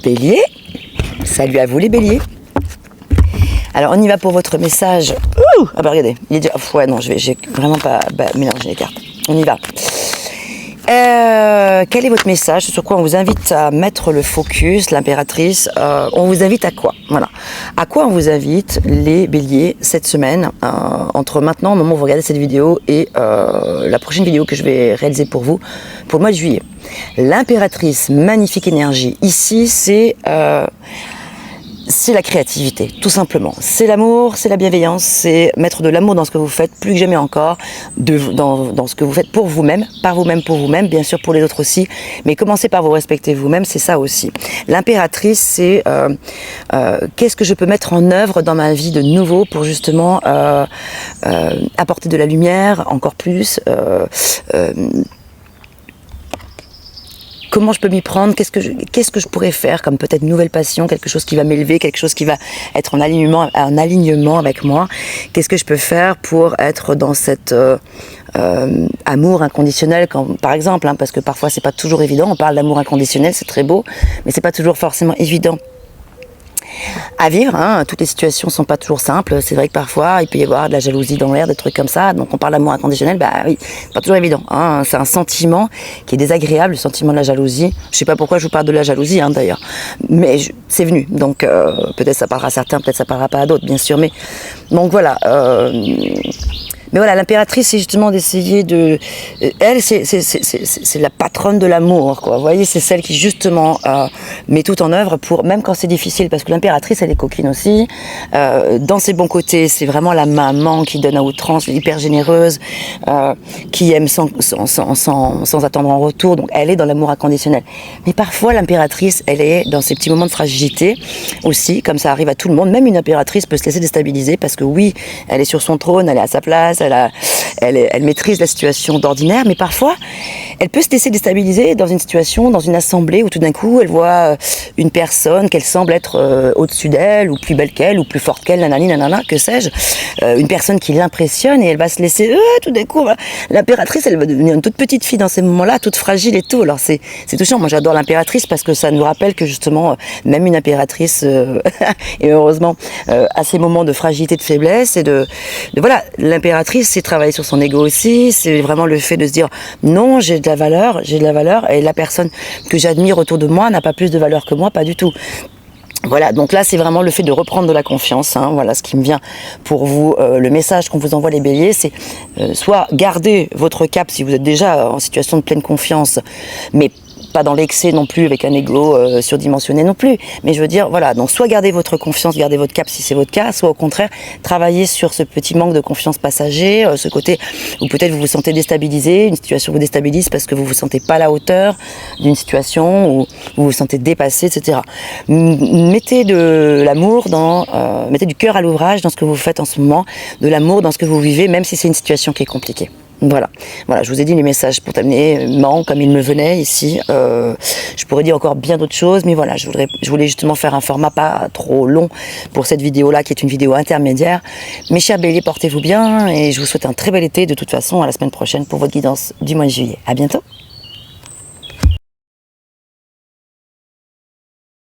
Bélier, salut à vous les béliers. Alors on y va pour votre message. Ouh, ah bah regardez, il est déjà... ouais non, j'ai vraiment pas mélangé les cartes. On y va. Quel est votre message? Sur quoi on vous invite à mettre le focus, l'impératrice? On vous invite à quoi? Voilà. À quoi on vous invite, les béliers, cette semaine, entre maintenant, au moment où vous regardez cette vidéo, et la prochaine vidéo que je vais réaliser pour vous, pour le mois de juillet. L'impératrice, magnifique énergie. Ici, c'est la créativité, tout simplement. C'est l'amour, c'est la bienveillance, c'est mettre de l'amour dans ce que vous faites, plus que jamais encore, dans ce que vous faites pour vous-même, par vous-même, pour vous-même, bien sûr pour les autres aussi, mais commencez par vous respecter vous-même, c'est ça aussi. L'impératrice, c'est qu'est-ce que je peux mettre en œuvre dans ma vie de nouveau pour justement apporter de la lumière, encore plus, comment je peux m'y prendre, qu'est-ce que je pourrais faire comme peut-être nouvelle passion, quelque chose qui va m'élever, quelque chose qui va être en alignement avec moi. Qu'est-ce que je peux faire pour être dans cet amour inconditionnel, par exemple, parce que parfois c'est pas toujours évident. On parle d'amour inconditionnel, c'est très beau, mais c'est pas toujours forcément évident à vivre, Toutes les situations sont pas toujours simples. C'est vrai que parfois il peut y avoir de la jalousie dans l'air, des trucs comme ça. Donc on parle d'amour inconditionnel, oui, c'est pas toujours évident. C'est un sentiment qui est désagréable, le sentiment de la jalousie. Je sais pas pourquoi je vous parle de la jalousie d'ailleurs, mais c'est venu. Donc peut-être ça parlera à certains, peut-être ça parlera pas à d'autres, bien sûr. Mais donc voilà. Mais voilà, l'impératrice, c'est justement d'essayer de... Elle, c'est la patronne de l'amour, quoi. Vous voyez, c'est celle qui, justement, met tout en œuvre pour... Même quand c'est difficile, parce que l'impératrice, elle est coquine aussi. Dans ses bons côtés, c'est vraiment la maman qui donne à outrance, hyper généreuse, qui aime sans attendre en retour. Donc, elle est dans l'amour inconditionnel. Mais parfois, l'impératrice, elle est dans ces petits moments de fragilité aussi, comme ça arrive à tout le monde. Même une impératrice peut se laisser déstabiliser, parce que oui, elle est sur son trône, elle est à sa place, elle maîtrise la situation d'ordinaire, mais parfois, elle peut se laisser déstabiliser dans une situation, dans une assemblée, où tout d'un coup, elle voit une personne qu'elle semble être au-dessus d'elle, ou plus belle qu'elle, ou plus forte qu'elle, nanana, que sais-je, une personne qui l'impressionne, et elle va se laisser, tout d'un coup, voilà. L'impératrice, elle va devenir une toute petite fille dans ces moments-là, toute fragile et tout. Alors c'est touchant. Moi, j'adore l'impératrice parce que ça nous rappelle que justement, même une impératrice, et heureusement, à ces moments de fragilité, de faiblesse, et voilà, l'impératrice, c'est travailler sur son ego aussi, c'est vraiment le fait de se dire non, j'ai de la valeur, et la personne que j'admire autour de moi n'a pas plus de valeur que moi, pas du tout. Voilà, donc là c'est vraiment le fait de reprendre de la confiance, voilà ce qui me vient pour vous, le message qu'on vous envoie les béliers, c'est soit garder votre cap si vous êtes déjà en situation de pleine confiance, mais pas dans l'excès non plus, avec un ego surdimensionné non plus, mais je veux dire, voilà, donc soit gardez votre confiance, gardez votre cap si c'est votre cas, soit au contraire, travaillez sur ce petit manque de confiance passager, ce côté où peut-être vous vous sentez déstabilisé, une situation vous déstabilise parce que vous vous sentez pas à la hauteur d'une situation, où vous vous sentez dépassé, etc. Mettez de l'amour mettez du cœur à l'ouvrage dans ce que vous faites en ce moment, de l'amour dans ce que vous vivez, même si c'est une situation qui est compliquée. Voilà, je vous ai dit les messages pour terminer, comme il me venait ici. Je pourrais dire encore bien d'autres choses, mais voilà, je voulais justement faire un format pas trop long pour cette vidéo-là, qui est une vidéo intermédiaire. Mes chers béliers, portez-vous bien, et je vous souhaite un très bel été. De toute façon, à la semaine prochaine pour votre guidance du mois de juillet. À bientôt.